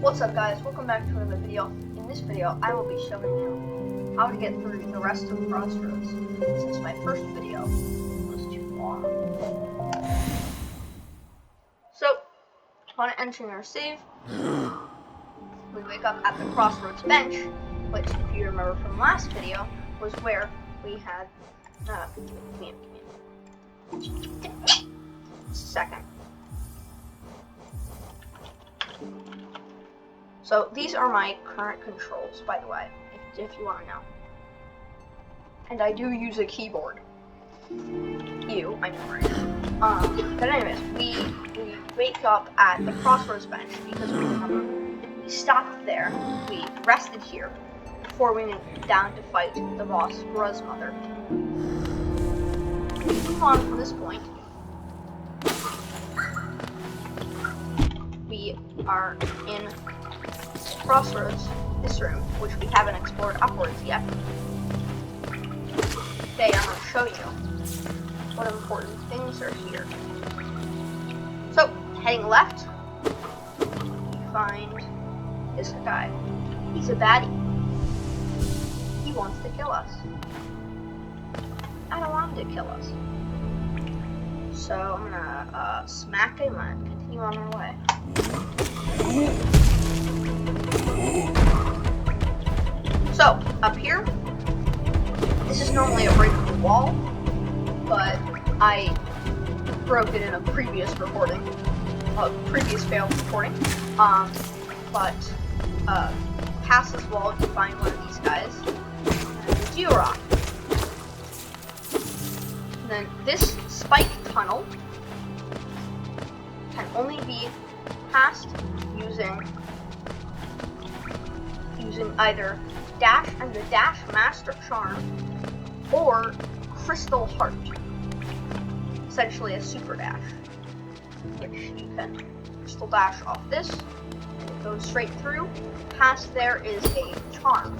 What's up guys, welcome back to another video. In this video, I will be showing you how to get through the rest of Crossroads, since my first video was too long. So, upon entering our save, we wake up at the Crossroads bench, which, if you remember from last video, was where we had, second. So these are my current controls, by the way, if you want to know. And I do use a keyboard. I mean right now. But anyways, we wake up at the Crossroads bench because we stopped there. We rested here before we went down to fight the boss, Bruh's mother. We move on from this point. We are in Crossroads, this room, which we haven't explored upwards yet. Today I'm going to show you what important things are here. So, heading left, you find this guy. He's a baddie. He wants to kill us. I don't want him to kill us. So I'm gonna smack him and continue on our way. So, up here, this is normally a breakable wall, but I broke it in a previous recording, previous failed recording. But past this wall, you find one of these guys, and a georock. And then this spike tunnel can only be passed using either Dash and the Dash Master Charm or Crystal Heart, essentially a super dash, which you can crystal dash off this, and it goes straight through. Past there is a charm,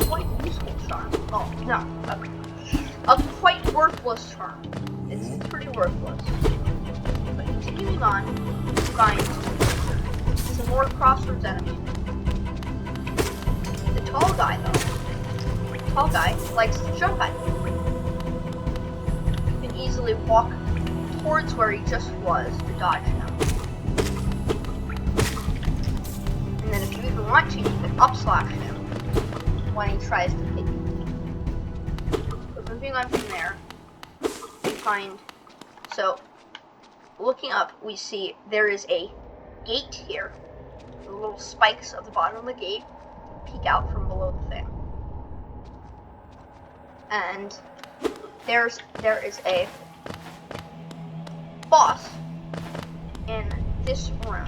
quite useful charm. Oh no, a quite worthless charm. It's pretty worthless. But continuing on, you find some more Crossroads enemies. The tall guy, though. The tall guy likes to jump at you. You can easily walk towards where he just was to dodge him. And then if you even want to, you can upslash him when he tries to hit you. But moving on from there, we find, so looking up, we see there is a gate here. The little spikes at the bottom of the gate peek out from below the thing. And there is a boss in this room.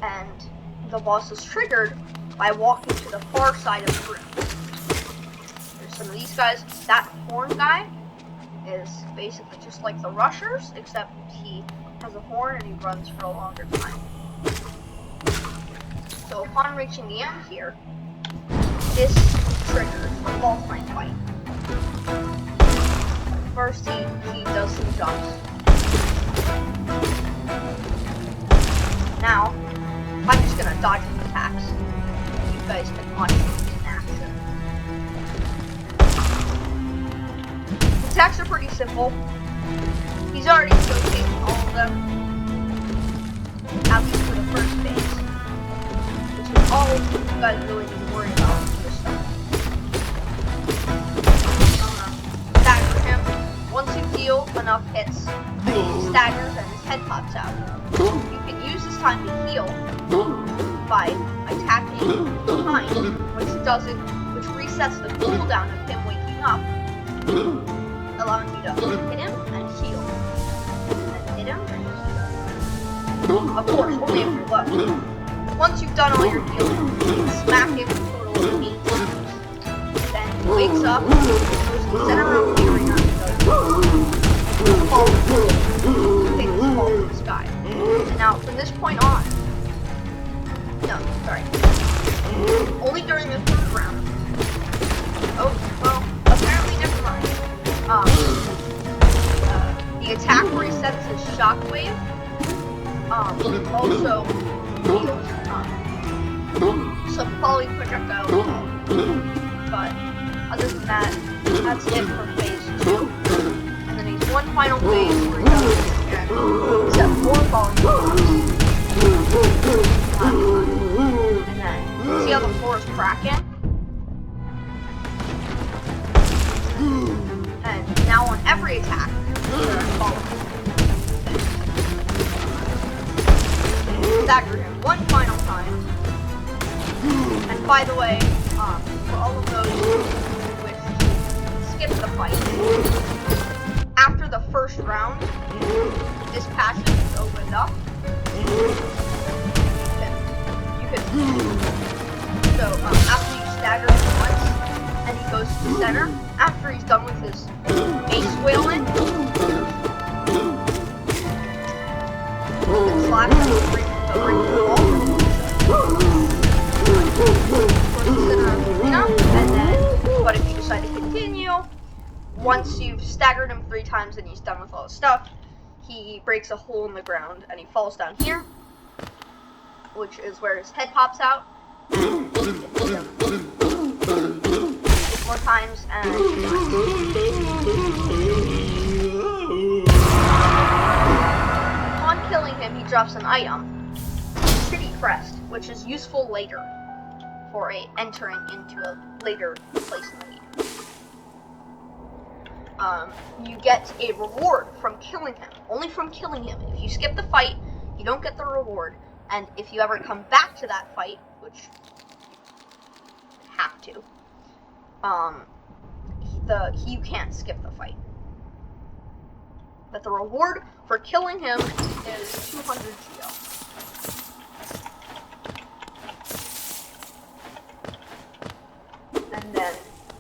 And the boss is triggered by walking to the far side of the room. There's some of these guys. That horn guy is basically just like the rushers, except he has a horn and he runs for a longer time. So upon reaching the end here, this triggers a fault line fight. First he does some jumps. Now, I'm just gonna dodge his attacks. You guys can watch these in action. The attacks are pretty simple. He's already showcased all of them, at least for the first phase, which is all you guys really need to worry about this stuff. Stagger him. Once you deal enough hits, he staggers and his head pops out. You can use this time to heal by attacking behind, which resets the cooldown of him waking up, allowing you to hit him and heal. And hit him and heal. Of course, only if you're low. Once you've done all your healing, you can smack him a total of 8 times. Then he wakes up, goes to the center of the arena, and falls in the sky. And now, from this point on, only during the third round. Oh, well, apparently never mind. The attack resets his shockwave. Also, deals some falling projectile damage. But other than that, that's it for phase 2. And then he's one final phase where he does this again, except more falling blocks. And then, see how the floor is cracking? And now on every attack, there are falling. Stagger him one final time. And by the way, for all of those who wish to skip the fight, after the first round, this passage is opened up. So after you stagger him once, and he goes to the center, after he's done with his base wailing, you can slash him and bring the wall. And then, but if you decide to continue, once you've staggered him 3 times and he's done with all his stuff, he breaks a hole in the ground and he falls down here, which is where his head pops out. And more times, and upon killing him, he drops an item, City Crest, which is useful later for entering into a later place in the game. You get a reward from killing him, only from killing him. If you skip the fight, you don't get the reward, and if you ever come back to that fight, which you have to, you can't skip the fight. But the reward for killing him is 200 Geo. And then,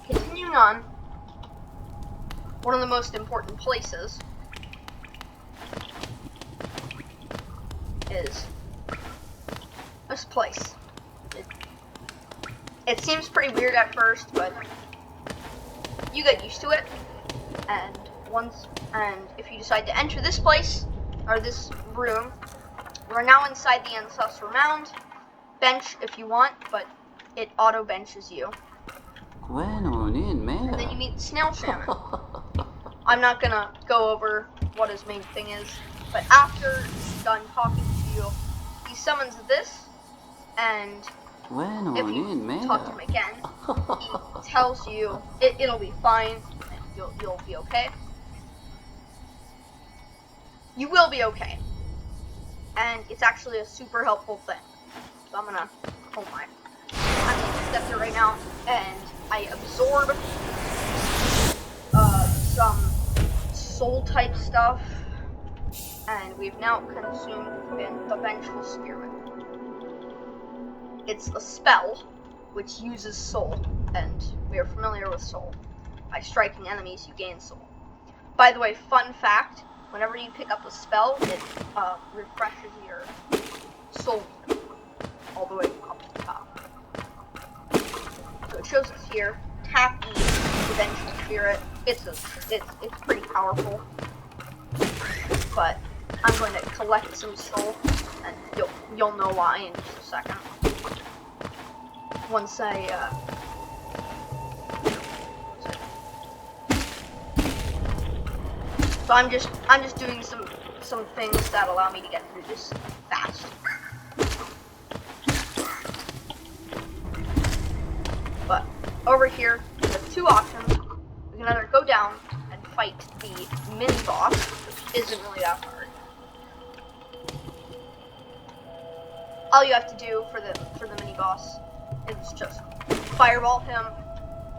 continuing on, one of the most important places is this place. It seems pretty weird at first, but you get used to it. And if you decide to enter this place, or this room, we're now inside the Ancestral Mound. Bench if you want, but it auto benches you. And then you meet the Snail Shaman. I'm not gonna go over what his main thing is, but after he's done talking to you, he summons this, and if you talk to him again, he tells you it'll be fine, and you'll be okay. You will be okay, and it's actually a super helpful thing. So I'm gonna, I'm gonna step there right now, and I absorb some soul type stuff, and we've now consumed the Vengeful Spearman. It's a spell which uses soul, and we are familiar with soul. By striking enemies, you gain soul. By the way, fun fact, whenever you pick up a spell, it refreshes your soul all the way up to the top. So it shows us here, tap E, the Vengeful Spirit. It's pretty powerful, but I'm going to collect some soul, and you'll know why in just a second. Once so I'm just doing some things that allow me to get through this fast. But over here, we have 2 options. We can either go down and fight the mini boss, which isn't really that hard. All you have to do for the mini boss is just fireball him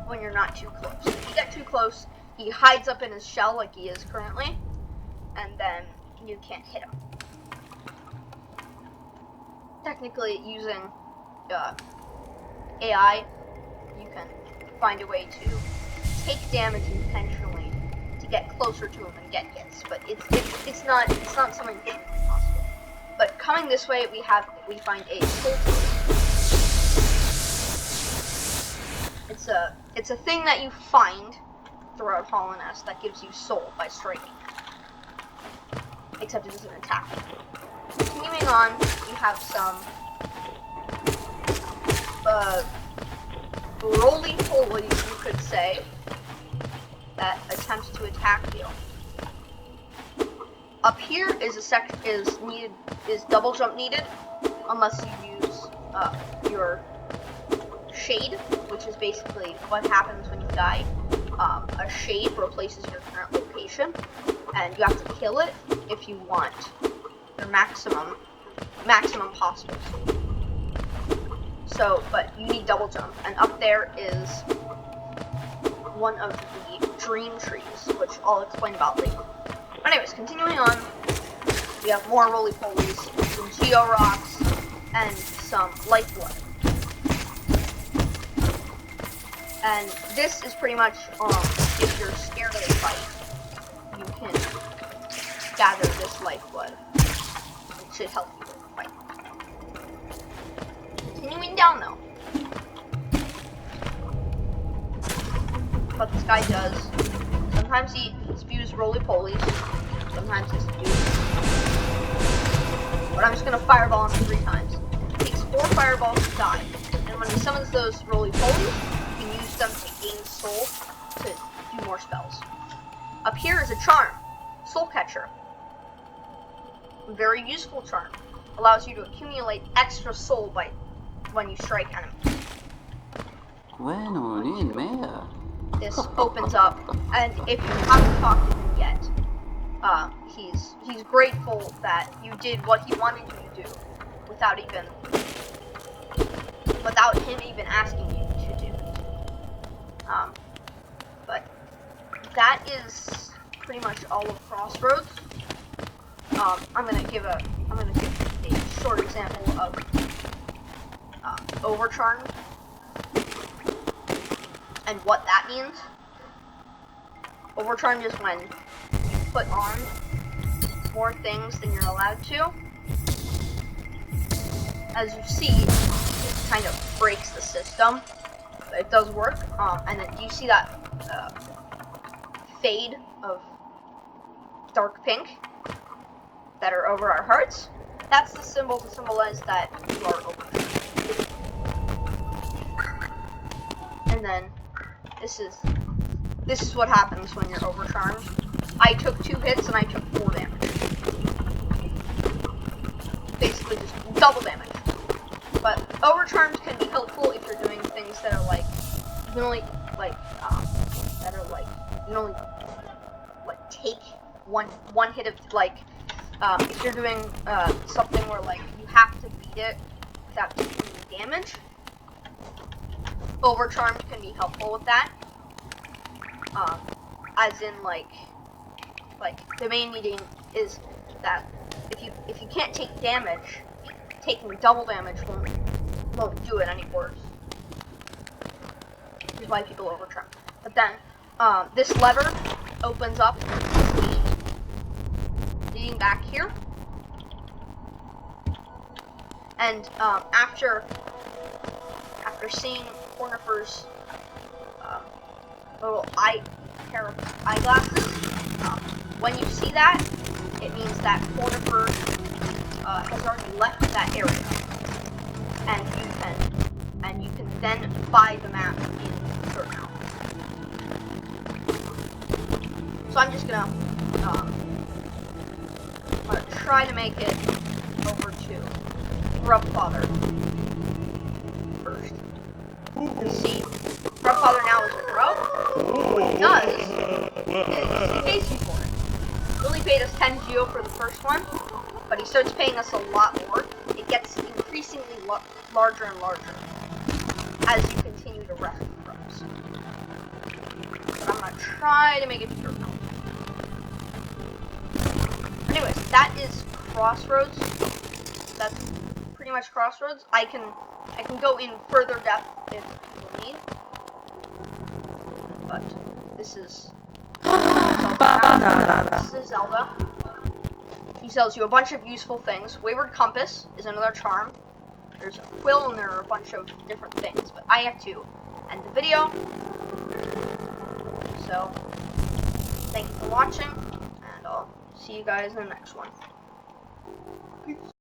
when you're not too close. If you get too close, he hides up in his shell like he is currently, and then you can't hit him. Technically, using AI, you can find a way to take damage intentionally to get closer to him and get hits, but it's not something that's possible. But coming this way, we find a soul. It's a thing that you find throughout Hollowness that gives you soul by striking. Except it doesn't attack. Continuing on, you have some roly-polies, you could say, that attempts to attack you. Up here is is double jump needed, unless you use your shade, which is basically what happens when you die. A shade replaces your current location, and you have to kill it if you want your maximum possible. So, but you need double jump, and up there is one of the dream trees, which I'll explain about later. Anyways, continuing on, we have more roly-polies, some geo-rocks, and some lifeblood. And this is pretty much, if you're scared of a fight, you can gather this lifeblood. It should help you with the fight. Continuing down though. What this guy does, sometimes he spews roly-polies, sometimes he spews. But I'm just gonna fireball him 3 times. It takes 4 fireballs to die. And when he summons those roly-polies, you can use them to gain soul to do more spells. Up here is a charm, Soul Catcher. Very useful charm. Allows you to accumulate extra soul when you strike enemies. This opens up, and if you haven't talked to him yet, he's grateful that you did what he wanted you to do without him even asking you to do it. But that is pretty much all of Crossroads. I'm gonna give a short example of Overcharm and what that means. Overcharm is when you put on more things than you're allowed to. As you see, it kind of breaks the system, but it does work. And then do you see that fade of dark pink that are over our hearts? That's the symbol to symbolize that you are overcharmed. And then this is what happens when you're overcharmed. I took 2 hits and I took 4 damage. Basically just double damage. But overcharms can be helpful if you're doing things that are like you can only take one hit of if you're doing something where you have to beat it without taking any damage. Overcharms can be helpful with that. As in the main meaning is that if you can't take damage, taking double damage won't do it any worse. Which is why people overcharm. But then this lever opens up leading back here, and after seeing Cornifer's little pair of eyeglasses, when you see that, it means that Cornifer has already left that area, and you can then buy the map in Forgotten. So I'm just gonna try to make it over to Grubfather first. You can see Grubfather now is a grub. What he does is he pays you for it. He only paid us 10 geo for the first one, but he starts paying us a lot more. It gets increasingly larger and larger as you continue to rescue grubs. But I'm gonna try to make it through. Anyways, that is Crossroads. That's pretty much Crossroads. I can go in further depth if people need. But this is Zelda. He sells you a bunch of useful things. Wayward Compass is another charm. There's a quill and there are a bunch of different things. But I have to end the video. So, thank you for watching, and I'll see you guys in the next one. Peace.